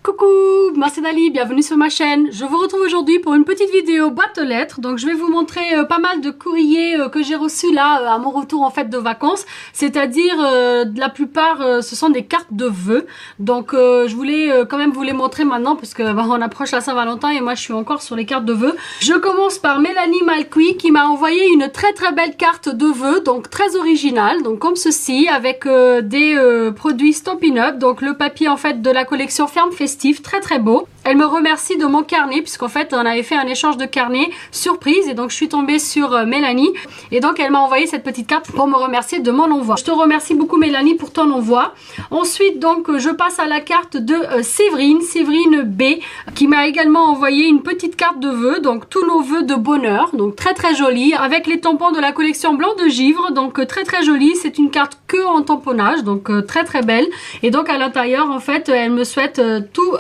Coucou, moi c'est Dali, bienvenue sur ma chaîne. Je vous retrouve aujourd'hui pour une petite vidéo boîte aux lettres. Donc je vais vous montrer pas mal de courriers que j'ai reçus là à mon retour en fait de vacances. C'est-à-dire la plupart ce sont des cartes de vœux. Donc je voulais quand même vous les montrer maintenant parce que on approche la Saint-Valentin et moi je suis encore sur les cartes de vœux. Je commence par Mélanie Malqui qui m'a envoyé une très belle carte de vœux, donc très originale, donc comme ceci avec des produits Stampin' Up, donc le papier en fait de la collection Ferme Festif, très beau. Elle me remercie de mon carnet puisqu'en fait on avait fait un échange de carnet surprise et donc je suis tombée sur Mélanie et donc elle m'a envoyé cette petite carte pour me remercier de mon envoi. Je te remercie beaucoup Mélanie pour ton envoi. Ensuite donc je passe à la carte de Séverine B qui m'a également envoyé une petite carte de vœux, donc tous nos vœux de bonheur, donc très jolie avec les tampons de la collection Blanc de Givre, donc très jolie. C'est une carte que en tamponnage, donc très belle et donc à l'intérieur en fait elle me souhaite tous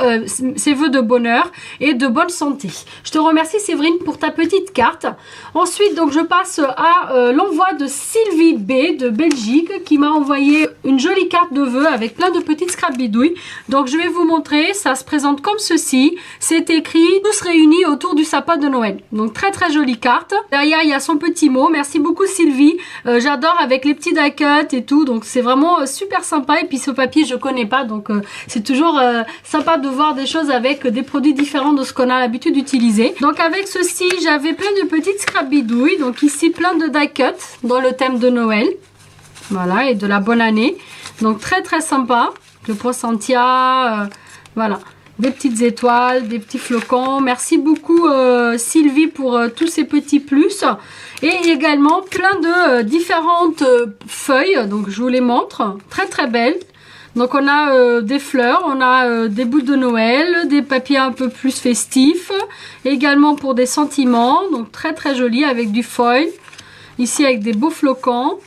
ses vœux de bonheur et de bonne santé. Je te remercie Séverine pour ta petite carte. Ensuite donc je passe à l'envoi de Sylvie B de Belgique qui m'a envoyé une jolie carte de vœux avec plein de petites scrap bidouilles. Donc je vais vous montrer, ça se présente comme ceci. C'est écrit tous réunis autour du sapin de Noël. Donc très jolie carte. Derrière il y a son petit mot. Merci beaucoup Sylvie. J'adore avec les petits die cut et tout, donc c'est vraiment super sympa. Et puis ce papier je connais pas, donc c'est toujours sympa de voir des choses avec des produits différents de ce qu'on a l'habitude d'utiliser. Donc avec ceci j'avais plein de petites scrap bidouilles, donc ici plein de die cut dans le thème de Noël, voilà, et de la bonne année. Donc très sympa, le poissantia, voilà, des petites étoiles, des petits flocons. Merci beaucoup Sylvie pour tous ces petits plus. Et également plein de différentes feuilles, donc je vous les montre, très belles. Donc on a des fleurs, on a des boules de Noël, des papiers un peu plus festifs, également pour des sentiments, donc très joli avec du foil, ici avec des beaux flocons,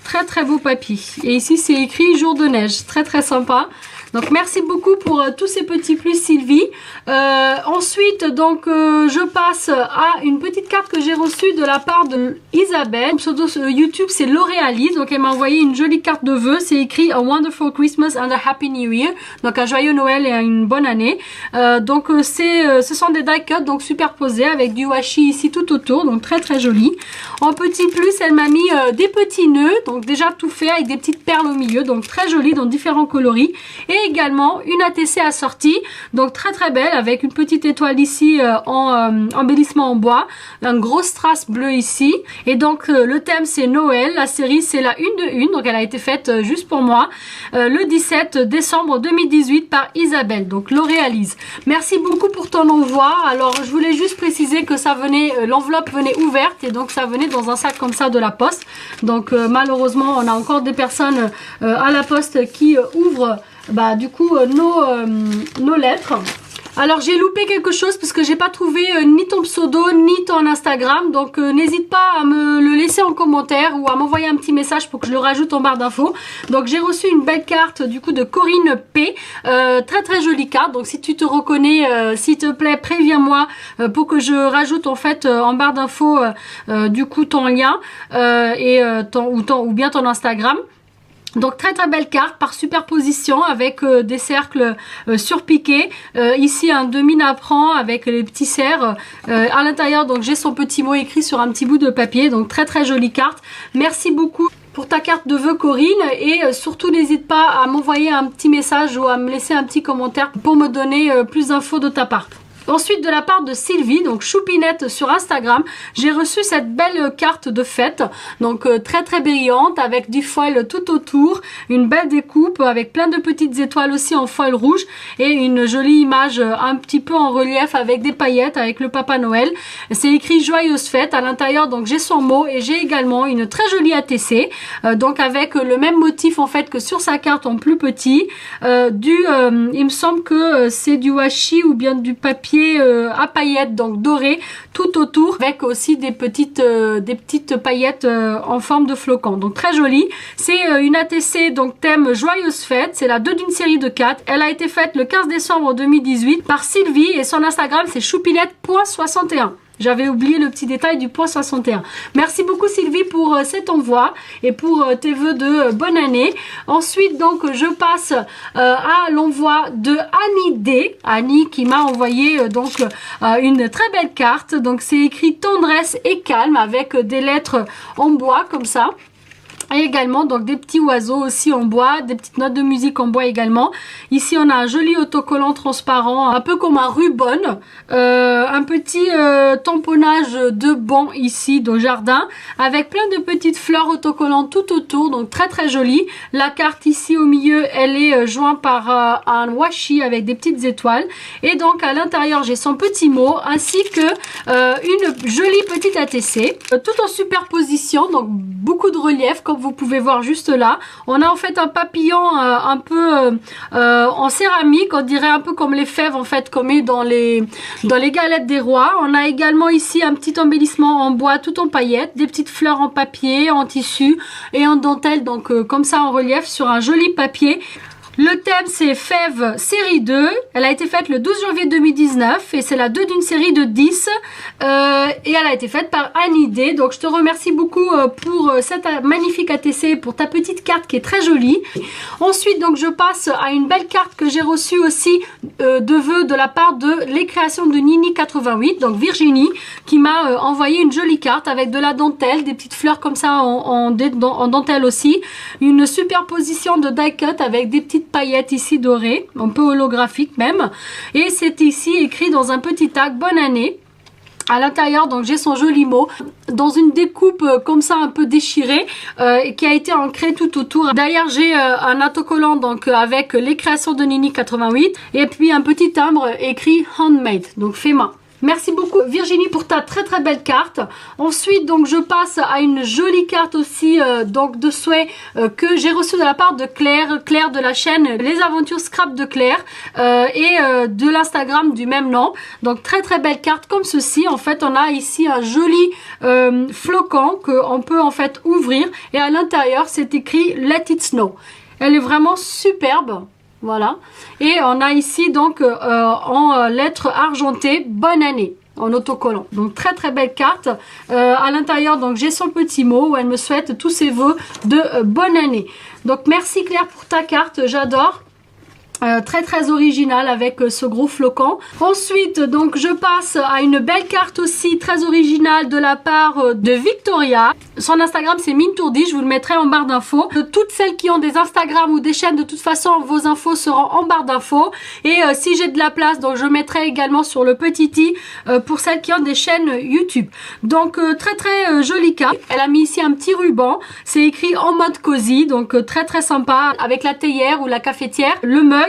très beau papier. Et ici c'est écrit jour de neige, très sympa. Donc merci beaucoup pour tous ces petits plus Sylvie. Ensuite donc je passe à une petite carte que j'ai reçue de la part de Isabelle. Son pseudo YouTube c'est L'Oréalise. Donc elle m'a envoyé une jolie carte de vœux. C'est écrit A Wonderful Christmas and a Happy New Year. Donc un joyeux Noël et une bonne année. Donc ce sont des die cut donc superposés avec du washi ici tout autour. Donc très joli. En petit plus elle m'a mis des petits nœuds. Donc déjà tout fait avec des petites perles au milieu. Donc très joli dans différents coloris. Et également une ATC assortie, donc très belle avec une petite étoile ici en embellissement en bois, un gros strass bleu ici. Et donc le thème c'est Noël, la série c'est la 1 de 1, donc elle a été faite juste pour moi le 17 décembre 2018 par Isabelle, donc L'Oréalise. Merci beaucoup pour ton envoi. Alors je voulais juste préciser que ça venait, l'enveloppe venait ouverte et donc ça venait dans un sac comme ça de la poste. Donc malheureusement on a encore des personnes à la poste qui ouvrent du coup nos lettres. Alors j'ai loupé quelque chose parce que j'ai pas trouvé ni ton pseudo ni ton Instagram, donc n'hésite pas à me le laisser en commentaire ou à m'envoyer un petit message pour que je le rajoute en barre d'infos. Donc j'ai reçu une belle carte du coup de Corinne P, très jolie carte. Donc si tu te reconnais, s'il te plaît préviens-moi pour que je rajoute en fait en barre d'infos du coup ton lien ou bien ton Instagram. Donc très belle carte par superposition avec des cercles surpiqués. Ici un demi-napperan avec les petits cerfs à l'intérieur. Donc j'ai son petit mot écrit sur un petit bout de papier. Donc très jolie carte. Merci beaucoup pour ta carte de vœux Corinne et surtout n'hésite pas à m'envoyer un petit message ou à me laisser un petit commentaire pour me donner plus d'infos de ta part. Ensuite de la part de Sylvie, donc Choupinette sur Instagram, j'ai reçu cette belle carte de fête, donc très brillante avec du foil tout autour, une belle découpe avec plein de petites étoiles aussi en foil rouge et une jolie image un petit peu en relief avec des paillettes avec le Papa Noël. C'est écrit joyeuse fête à l'intérieur, donc j'ai son mot et j'ai également une très jolie ATC, donc avec le même motif en fait que sur sa carte en plus petit, il me semble que c'est du washi ou bien du papier à paillettes donc doré tout autour avec aussi des petites paillettes en forme de flocons, donc très joli. C'est une ATC donc thème joyeuse fête, c'est la 2 d'une série de 4. Elle a été faite le 15 décembre 2018 par Sylvie et son Instagram c'est choupinette.61. J'avais oublié le petit détail du point 61. Merci beaucoup Sylvie pour cet envoi et pour tes vœux de bonne année. Ensuite donc je passe à l'envoi de Annie D. Annie qui m'a envoyé donc une très belle carte. Donc c'est écrit tendresse et calme avec des lettres en bois comme ça. Et également donc des petits oiseaux aussi en bois, des petites notes de musique en bois également. Ici on a un joli autocollant transparent, un peu comme un ruban, un petit tamponnage de banc ici dans le jardin, avec plein de petites fleurs autocollantes tout autour, donc très très joli. La carte ici au milieu, elle est jointe par un washi avec des petites étoiles. Et donc à l'intérieur j'ai son petit mot ainsi que une jolie petite ATC, tout en superposition, donc beaucoup de relief comme vous pouvez voir juste là. On a en fait un papillon un peu en céramique, on dirait un peu comme les fèves en fait qu'on met dans les galettes des rois. On a également ici un petit embellissement en bois tout en paillettes, des petites fleurs en papier, en tissu et en dentelle, donc comme ça en relief sur un joli papier. Le thème c'est Fèves série 2, elle a été faite le 12 janvier 2019 et c'est la 2 d'une série de 10 et elle a été faite par Annie D. Donc je te remercie beaucoup pour cette magnifique ATC, pour ta petite carte qui est très jolie. Ensuite donc je passe à une belle carte que j'ai reçue aussi de vœux de la part de les créations de Nini 88, donc Virginie qui m'a envoyé une jolie carte avec de la dentelle, des petites fleurs comme ça en dentelle aussi, une superposition de die cut avec des petites paillettes ici dorées, un peu holographique même, et c'est ici écrit dans un petit tag bonne année. À l'intérieur donc j'ai son joli mot dans une découpe comme ça un peu déchirée qui a été ancrée tout autour. Derrière j'ai un autocollant donc avec les créations de Nini 88 et puis un petit timbre écrit handmade, donc fait main. Merci beaucoup Virginie pour ta très très belle carte. Ensuite donc je passe à une jolie carte aussi donc de souhait que j'ai reçue de la part de Claire de la chaîne Les Aventures Scrap de Claire et de l'Instagram du même nom. Donc très très belle carte comme ceci. En fait on a ici un joli flocon qu'on peut en fait ouvrir et à l'intérieur c'est écrit Let It Snow. Elle est vraiment superbe. Voilà, et on a ici donc en lettres argentées bonne année en autocollant, donc très très belle carte. À l'intérieur donc j'ai son petit mot où elle me souhaite tous ses vœux de bonne année. Donc merci Claire pour ta carte, j'adore. Très très original avec ce gros flocon. Ensuite donc je passe à une belle carte aussi très originale de la part de Victoria. Son Instagram c'est Mintourdi, je vous le mettrai en barre d'infos. Toutes celles qui ont des Instagram ou des chaînes, de toute façon vos infos seront en barre d'infos. Et si j'ai de la place, donc je mettrai également sur le petit i pour celles qui ont des chaînes YouTube. Donc très très jolie carte. Elle a mis ici un petit ruban, c'est écrit en mode cosy, donc très très sympa avec la théière ou la cafetière, le mug.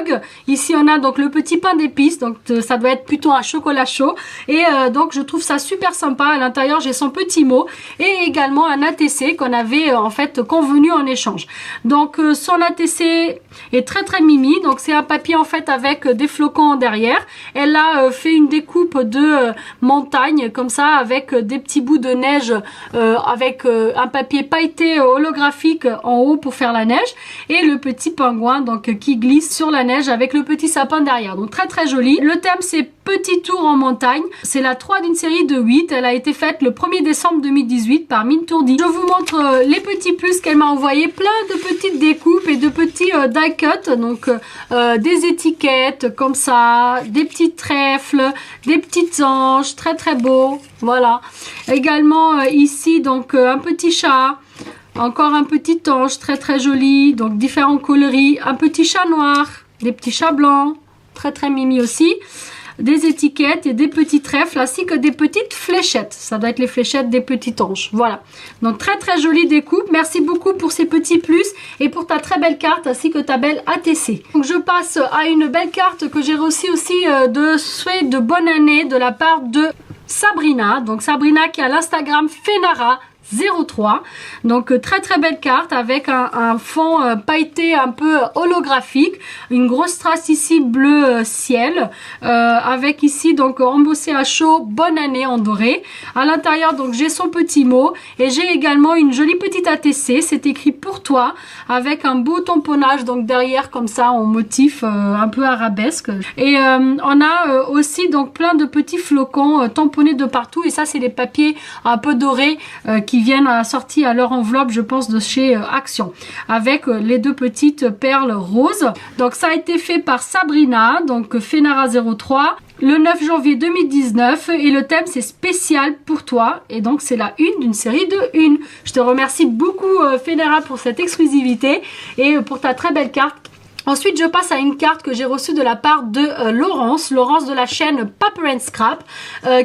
Ici on a donc le petit pain d'épices, donc ça doit être plutôt un chocolat chaud et donc je trouve ça super sympa. À l'intérieur j'ai son petit mot et également un ATC qu'on avait en fait convenu en échange. Donc son ATC est très très mimi, donc c'est un papier en fait avec des flocons derrière. Elle a fait une découpe de montagne comme ça avec des petits bouts de neige avec un papier pailleté holographique en haut pour faire la neige et le petit pingouin donc qui glisse sur la neige avec le petit sapin derrière, donc très très joli. Le thème c'est petit tour en montagne, c'est la 3 d'une série de 8, elle a été faite le 1er décembre 2018 par Mintourdi. Je vous montre les petits plus qu'elle m'a envoyé, plein de petites découpes et de petits die cut, donc des étiquettes comme ça, des petits trèfles, des petites anges, très très beau, voilà. Également ici donc un petit chat, encore un petit ange très très joli, donc différents coloris, un petit chat noir, des petits chats blancs, très très mimi aussi, des étiquettes et des petits trèfles ainsi que des petites fléchettes, ça doit être les fléchettes des petits anges, voilà. Donc très très jolie découpe, merci beaucoup pour ces petits plus et pour ta très belle carte ainsi que ta belle ATC. Donc je passe à une belle carte que j'ai reçue aussi de souhait de bonne année de la part de Sabrina, donc Sabrina qui a l'Instagram Fenara 03. Donc très très belle carte avec un fond pailleté un peu holographique, une grosse trace ici bleu ciel, avec ici donc embossé à chaud bonne année en doré. À l'intérieur donc j'ai son petit mot et j'ai également une jolie petite ATC, c'est écrit pour toi avec un beau tamponnage donc derrière comme ça en motif un peu arabesque. Et on a aussi donc plein de petits flocons tamponnés de partout, et ça c'est les papiers un peu dorés qui viennent assortis à leur enveloppe, je pense, de chez Action, avec les deux petites perles roses. Donc ça a été fait par Sabrina, donc Fenara 03, le 9 janvier 2019, et le thème c'est spécial pour toi, et donc c'est la une d'une série de une. Je te remercie beaucoup Fenara pour cette exclusivité et pour ta très belle carte. Ensuite, je passe à une carte que j'ai reçue de la part de Laurence de la chaîne Paper and Scrap,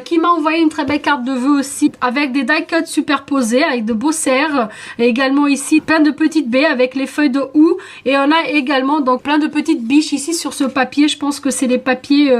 qui m'a envoyé une très belle carte de vœux aussi, avec des die cuts superposés, avec de beaux cerfs, et également ici plein de petites baies avec les feuilles de houx, et on a également donc plein de petites biches ici sur ce papier. Je pense que c'est les papiers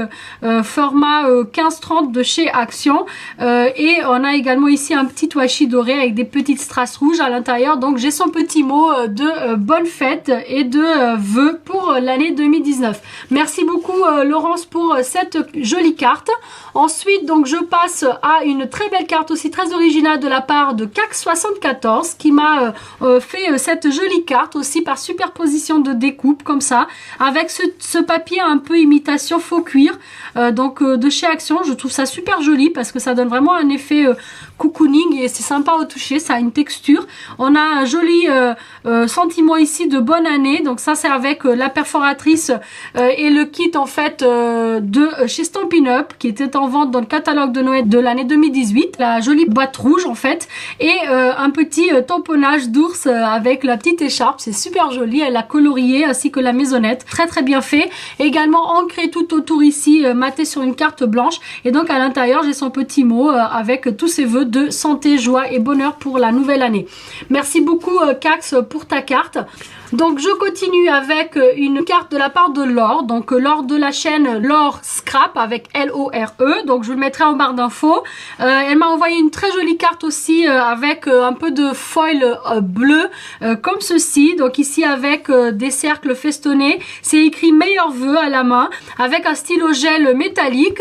format 15-30 de chez Action, et on a également ici un petit washi doré avec des petites strass rouges à l'intérieur. Donc j'ai son petit mot de bonne fête et de vœux pour l'année 2019. Merci beaucoup Laurence pour cette jolie carte. Ensuite donc je passe à une très belle carte aussi très originale de la part de CAC74 qui m'a fait cette jolie carte aussi par superposition de découpe comme ça, avec ce papier un peu imitation faux cuir donc de chez Action. Je trouve ça super joli parce que ça donne vraiment un effet cocooning et c'est sympa au toucher, ça a une texture. On a un joli sentiment ici de bonne année, donc ça c'est avec la perforatrice et le kit en fait de chez Stampin' Up qui était en vente dans le catalogue de Noël de l'année 2018, la jolie boîte rouge en fait, et un petit tamponnage d'ours avec la petite écharpe, c'est super joli, elle a colorié ainsi que la maisonnette, très très bien fait, également ancré tout autour ici, maté sur une carte blanche, et donc à l'intérieur j'ai son petit mot avec tous ses vœux de santé, joie et bonheur pour la nouvelle année. Merci beaucoup Cax pour ta carte. Donc je continue avec une carte de la part de Laure, donc Laure de la chaîne Laure Scrap avec L-O-R-E, donc je vous le mettrai en barre d'infos. Elle m'a envoyé une très jolie carte aussi avec un peu de foil bleu comme ceci, donc ici avec des cercles festonnés, c'est écrit meilleurs vœux à la main avec un stylo gel métallique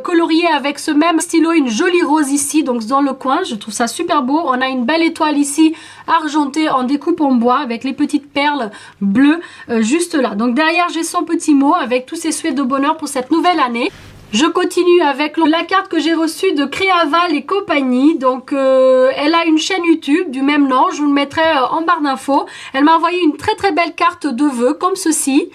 colorié avec ce même stylo, une jolie rose ici donc dans le coin, je trouve ça super beau. On a une belle étoile ici argentée en découpe en bois avec les petites perles bleues juste là. Donc derrière j'ai son petit mot avec tous ses souhaits de bonheur pour cette nouvelle année. Je continue avec la carte que j'ai reçue de Créaval et compagnie. Donc elle a une chaîne YouTube du même nom, je vous le mettrai en barre d'infos. Elle m'a envoyé une très très belle carte de vœux comme ceci.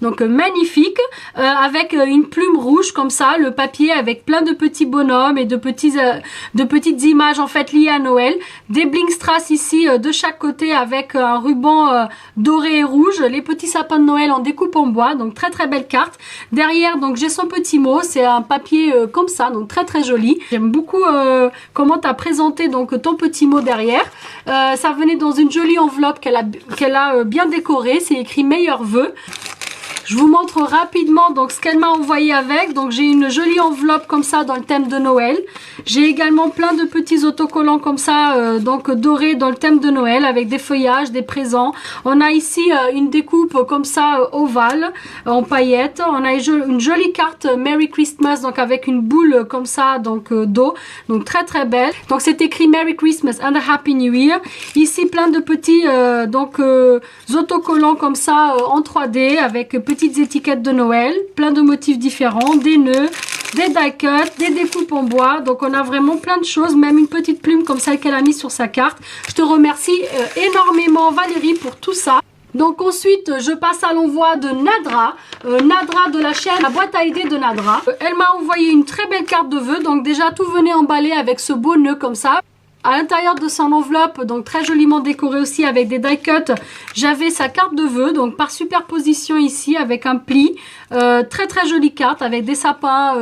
Donc magnifique, avec une plume rouge comme ça, le papier avec plein de petits bonhommes et de petites images en fait liées à Noël, des bling strass ici de chaque côté avec un ruban doré et rouge, les petits sapins de Noël en découpe en bois, donc très très belle carte. Derrière donc j'ai son petit mot, c'est un papier comme ça, donc très très joli. J'aime beaucoup comment tu as présenté donc ton petit mot derrière. Ça venait dans une jolie enveloppe qu'elle a bien décorée, c'est écrit meilleurs vœux. Je vous montre rapidement donc ce qu'elle m'a envoyé avec. Donc j'ai une jolie enveloppe comme ça dans le thème de Noël. J'ai également plein de petits autocollants comme ça donc dorés dans le thème de Noël avec des feuillages, des présents. On a ici une découpe comme ça ovale en paillettes. On a une jolie carte Merry Christmas donc avec une boule comme ça donc d'eau. Donc très très belle. Donc c'est écrit Merry Christmas and a Happy New Year. Ici plein de petits autocollants comme ça en 3D avec petites étiquettes de Noël, plein de motifs différents, des nœuds, des die cuts, des découpes en bois. Donc on a vraiment plein de choses, même une petite plume comme celle qu'elle a mise sur sa carte. Je te remercie énormément Valérie pour tout ça. Donc ensuite je passe à l'envoi de Nadra, Nadra de la chaîne La Boîte à idées de Nadra. Elle m'a envoyé une très belle carte de vœux, donc déjà tout venait emballé avec ce beau nœud comme ça. À l'intérieur de son enveloppe, donc très joliment décorée aussi avec des die cuts, j'avais sa carte de vœux, donc par superposition ici avec un pli. Très très jolie carte avec des sapins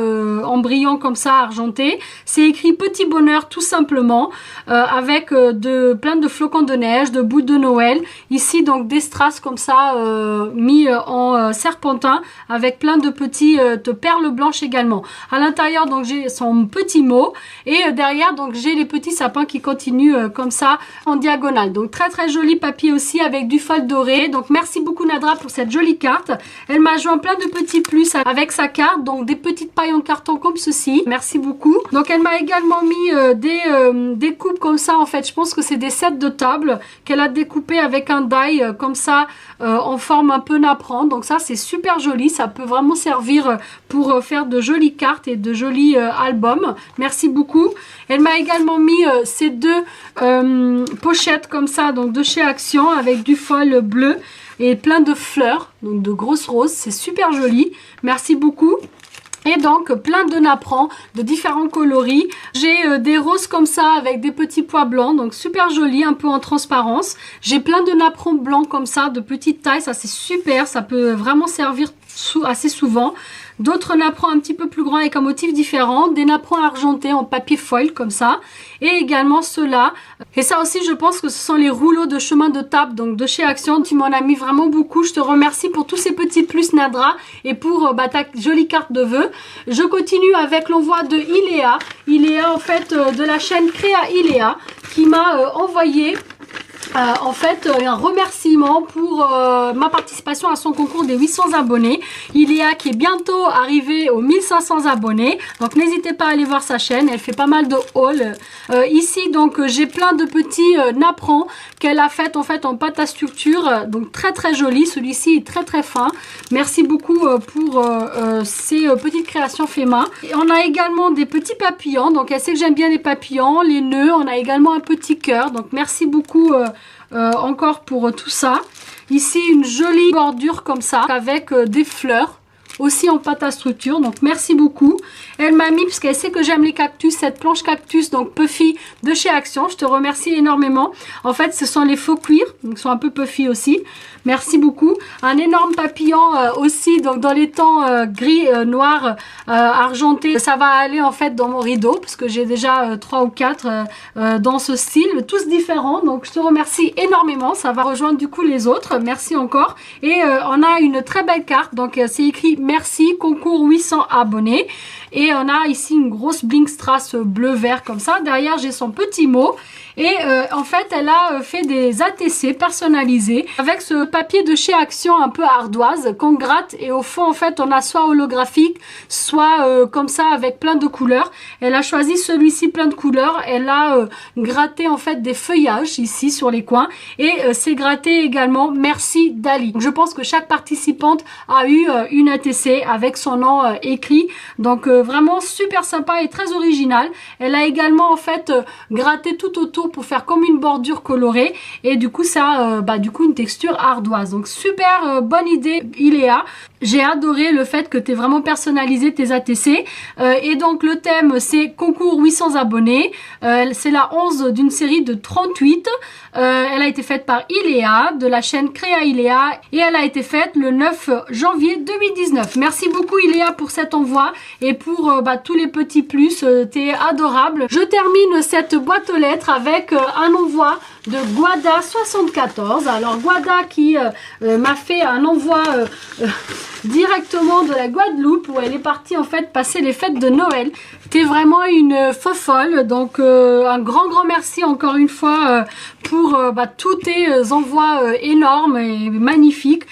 en brillant comme ça argenté. C'est écrit petit bonheur tout simplement avec plein de flocons de neige, de bouts de Noël. Ici donc des strass comme ça mis en serpentin avec plein de petites perles blanches également. À l'intérieur donc j'ai son petit mot et derrière donc j'ai les petits sapins qui continue comme ça en diagonale. Donc très très joli papier aussi avec du foil doré. Donc merci beaucoup Nadra pour cette jolie carte. Elle m'a joint plein de petits plus avec sa carte, donc des petites pailles en carton comme ceci. Merci beaucoup. Donc elle m'a également mis des coupes comme ça. En fait, je pense que c'est des sets de table qu'elle a découpé avec un die comme ça en forme un peu napperan. Donc ça c'est super joli. Ça peut vraiment servir pour faire de jolies cartes et de jolis albums. Merci beaucoup. Elle m'a également mis ces deux pochettes comme ça, donc de chez Action avec du foil bleu et plein de fleurs, donc de grosses roses. C'est super joli. Merci beaucoup. Et donc plein de napperans de différents coloris. J'ai des roses comme ça avec des petits pois blancs, donc super joli, un peu en transparence. J'ai plein de napperans blancs comme ça de petite taille, ça c'est super, ça peut vraiment servir assez souvent. D'autres napperans un petit peu plus grands avec un motif différent, des napperans argentés en papier foil comme ça, et également ceux-là. Et ça aussi je pense que ce sont les rouleaux de chemin de table, donc de chez Action. Tu m'en as mis vraiment beaucoup, je te remercie pour tous ces petits plus Nadra et pour ta jolie carte de vœux. Je continue avec l'envoi de Iléa. Iléa en fait de la chaîne Créa Iléa qui m'a envoyé en fait un remerciement pour ma participation à son concours des 800 abonnés. Iléa qui est bientôt arrivée aux 1500 abonnés, donc n'hésitez pas à aller voir sa chaîne, elle fait pas mal de hauls. Ici donc j'ai plein de petits napperans qu'elle a fait en fait en pâte à structure, donc très très joli. Celui-ci est très très fin. Merci beaucoup pour ces petites créations fait main. Et on a également des petits papillons, donc elle sait que j'aime bien les papillons, les nœuds. On a également un petit cœur, donc merci beaucoup encore pour tout ça. Ici une jolie bordure comme ça avec des fleurs aussi en pâte à structure, donc merci beaucoup. Elle m'a mis, parce qu'elle sait que j'aime les cactus, cette planche cactus donc puffy de chez Action. Je te remercie énormément. En fait ce sont les faux cuir, donc ils sont un peu puffy aussi. Merci beaucoup. Un énorme papillon aussi, donc dans les tons gris, noir, argenté. Ça va aller en fait dans mon rideau, parce que j'ai déjà 3 ou 4 dans ce style, tous différents. Donc je te remercie énormément. Ça va rejoindre du coup les autres. Merci encore. Et on a une très belle carte. Donc c'est écrit merci, concours 800 abonnés. Et on a ici une grosse Blinkstrass bleu-vert comme ça. Derrière j'ai son petit mot. Et en fait elle a fait des ATC personnalisés avec ce papier de chez Action un peu ardoise qu'on gratte, et au fond en fait on a soit holographique, soit comme ça avec plein de couleurs. Elle a choisi celui-ci plein de couleurs. Elle a gratté en fait des feuillages ici sur les coins, et c'est gratté également merci Dali. Je pense que chaque participante a eu une ATC avec son nom écrit, donc vraiment super sympa et très original. Elle a également en fait gratté tout autour pour faire comme une bordure colorée, et du coup ça du coup une texture ardoise. Donc super bonne idée Iléa. J'ai adoré le fait que tu aies vraiment personnalisé tes ATC. Et donc le thème c'est concours 800 abonnés. C'est la 11 d'une série de 38. Elle a été faite par Iléa de la chaîne Créa Iléa, et elle a été faite le 9 janvier 2019. Merci beaucoup Iléa pour cet envoi et pour tous les petits plus. T'es adorable. Je termine cette boîte aux lettres avec un envoi de Guada 74. Alors Guada qui m'a fait un envoi directement de la Guadeloupe, où elle est partie en fait passer les fêtes de Noël. T'es vraiment une folle, donc un grand merci encore une fois pour tous tes envois énormes et magnifiques.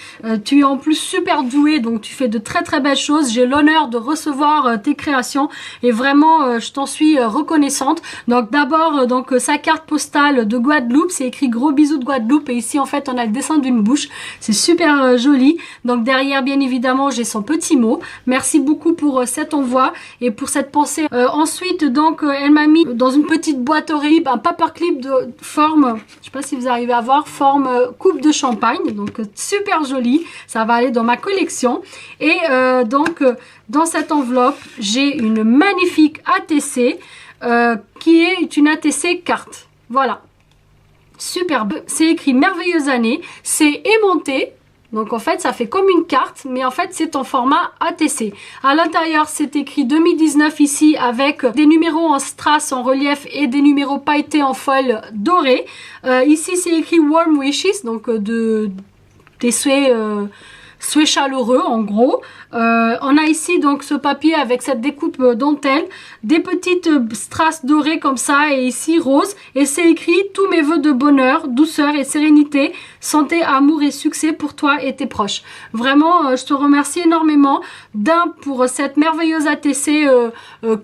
Tu es en plus super douée, donc tu fais de très belles choses. J'ai l'honneur de recevoir tes créations et vraiment je t'en suis reconnaissante. Donc d'abord sa carte postale de Guadeloupe, c'est écrit gros bisous de Guadeloupe, et ici en fait on a le dessin d'une bouche, c'est super joli. Donc derrière bien évidemment j'ai son petit mot. Merci beaucoup pour cet envoi et pour cette pensée. Ensuite donc elle m'a mis dans une petite boîte oreille un paperclip de forme, je sais pas si vous arrivez à voir, forme coupe de champagne, donc super joli. Ça va aller dans ma collection. Et donc dans cette enveloppe j'ai une magnifique ATC qui est une ATC carte. Voilà, superbe. C'est écrit merveilleuse année, c'est aimanté. Donc en fait ça fait comme une carte, mais en fait c'est en format ATC. À l'intérieur c'est écrit 2019 ici avec des numéros en strass en relief et des numéros pailletés en foil doré. Ici c'est écrit Warm Wishes, donc des souhaits soyez chaleureux en gros. On a ici donc ce papier avec cette découpe dentelle, des petites strass dorées comme ça et ici rose, et c'est écrit tous mes vœux de bonheur, douceur et sérénité, santé, amour et succès pour toi et tes proches. Vraiment, je te remercie énormément pour cette merveilleuse ATC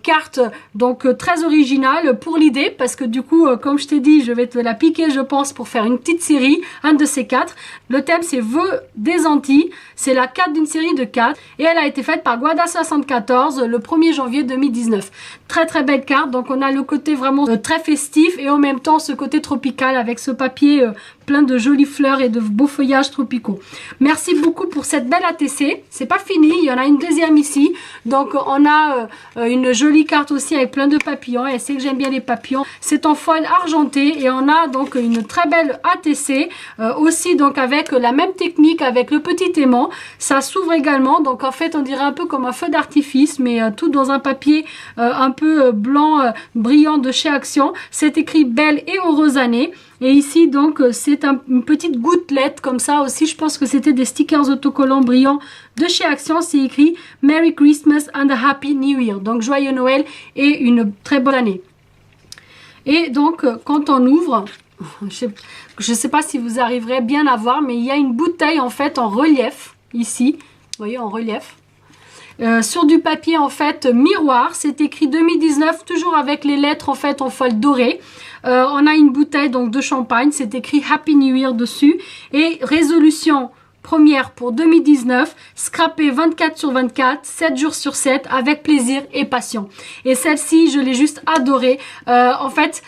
carte, donc très originale pour l'idée, parce que du coup, comme je t'ai dit, je vais te la piquer je pense pour faire une petite série, un de ces 4. Le thème c'est vœux des Antilles, c'est la 4 d'une série de 4 et elle a été faite par Guada74 le 1er janvier 2019. Très très belle carte, donc on a le côté vraiment très festif et en même temps ce côté tropical avec ce papier plein de jolies fleurs et de beaux feuillages tropicaux. Merci beaucoup pour cette belle ATC. C'est pas fini, il y en a une deuxième ici. Donc on a une jolie carte aussi avec plein de papillons. Et c'est que j'aime bien les papillons. C'est en foil argenté et on a donc une très belle ATC aussi donc avec la même technique avec le petit aimant. Ça s'ouvre également. Donc en fait on dirait un peu comme un feu d'artifice mais tout dans un papier un peu blanc brillant de chez Action. C'est écrit Belle et heureuse année. Et ici donc c'est une petite gouttelette comme ça aussi, je pense que c'était des stickers autocollants brillants de chez Action. C'est écrit Merry Christmas and a Happy New Year, donc joyeux Noël et une très bonne année. Et donc quand on ouvre, je sais pas si vous arriverez bien à voir, mais il y a une bouteille en fait en relief ici, vous voyez, en relief. Sur du papier en fait miroir, c'est écrit 2019, toujours avec les lettres en fait en foil doré. On a une bouteille donc de champagne, c'est écrit Happy New Year dessus et résolution première pour 2019, scrappé 24/24, 7 jours sur 7 avec plaisir et passion. Et celle-ci, je l'ai juste adorée. En fait,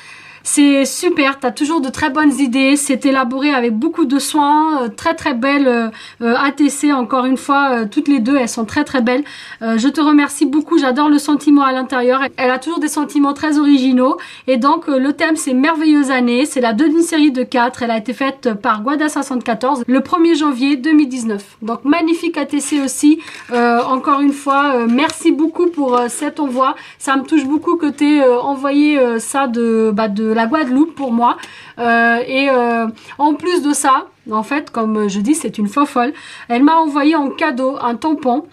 c'est super, tu as toujours de très bonnes idées, c'est élaboré avec beaucoup de soin, très très belle ATC, encore une fois, toutes les deux, elles sont très très belles. Je te remercie beaucoup, j'adore le sentiment à l'intérieur, elle a toujours des sentiments très originaux, et donc le thème c'est Merveilleuse année, c'est la 2 d'une série de 4, elle a été faite par Guada74 le 1er janvier 2019. Donc magnifique ATC aussi, encore une fois, merci beaucoup pour cet envoi, ça me touche beaucoup que tu aies envoyé ça de la Guadeloupe pour moi en plus de ça, en fait comme je dis c'est une fofolle, elle m'a envoyé en cadeau un tampon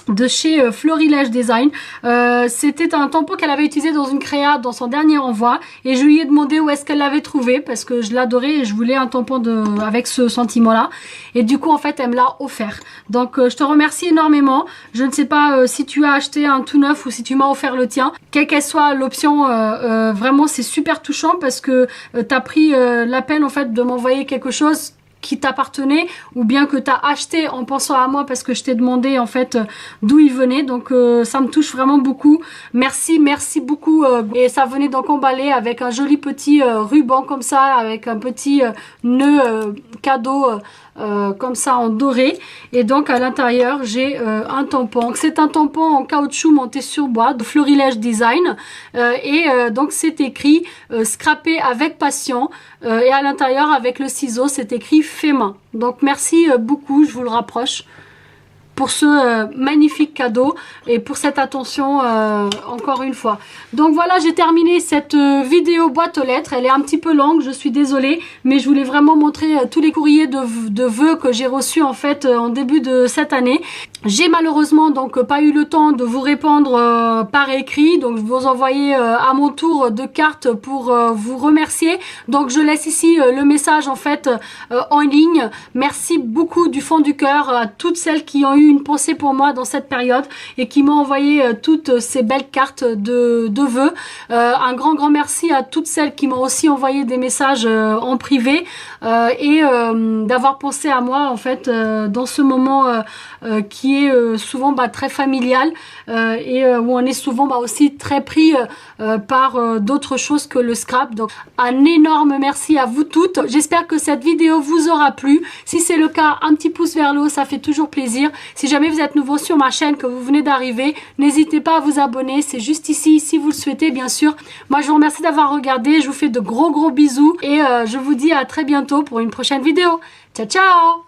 de chez Florilège Design. C'était un tampon qu'elle avait utilisé dans une créa dans son dernier envoi et je lui ai demandé où est-ce qu'elle l'avait trouvé parce que je l'adorais et je voulais un tampon avec ce sentiment là, et du coup en fait elle me l'a offert. Donc je te remercie énormément. Je ne sais pas si tu as acheté un tout neuf ou si tu m'as offert le tien, quelle qu'elle soit l'option, vraiment c'est super touchant parce que tu as pris la peine en fait de m'envoyer quelque chose qui t'appartenait ou bien que tu as acheté en pensant à moi parce que je t'ai demandé en fait d'où il venait. Donc ça me touche vraiment beaucoup. Merci beaucoup. Et ça venait donc emballé avec un joli petit ruban comme ça, avec un petit nœud cadeau comme ça en doré, et donc à l'intérieur j'ai un tampon. C'est un tampon en caoutchouc monté sur bois de Florilège Design donc c'est écrit scrappé avec passion et à l'intérieur avec le ciseau c'est écrit fait main. Donc merci beaucoup, je vous le rapproche pour ce magnifique cadeau et pour cette attention encore une fois. Donc voilà, j'ai terminé cette vidéo boîte aux lettres. Elle est un petit peu longue, je suis désolée, mais je voulais vraiment montrer tous les courriers de vœux que j'ai reçus en fait en début de cette année. J'ai malheureusement donc pas eu le temps de vous répondre par écrit, donc je vais vous envoyer à mon tour 2 cartes pour vous remercier. Donc je laisse ici le message en fait en ligne. Merci beaucoup du fond du cœur à toutes celles qui ont eu une pensée pour moi dans cette période et qui m'ont envoyé toutes ces belles cartes de vœux. Un grand merci à toutes celles qui m'ont aussi envoyé des messages en privé et d'avoir pensé à moi en fait dans ce moment qui est souvent très familial et où on est souvent aussi très pris par d'autres choses que le scrap. Donc un énorme merci à vous toutes. J'espère que cette vidéo vous aura plu. Si c'est le cas, un petit pouce vers le haut, ça fait toujours plaisir. Si jamais vous êtes nouveau sur ma chaîne, que vous venez d'arriver, n'hésitez pas à vous abonner. C'est juste ici, si vous le souhaitez, bien sûr. Moi, je vous remercie d'avoir regardé. Je vous fais de gros bisous et je vous dis à très bientôt pour une prochaine vidéo. Ciao, ciao!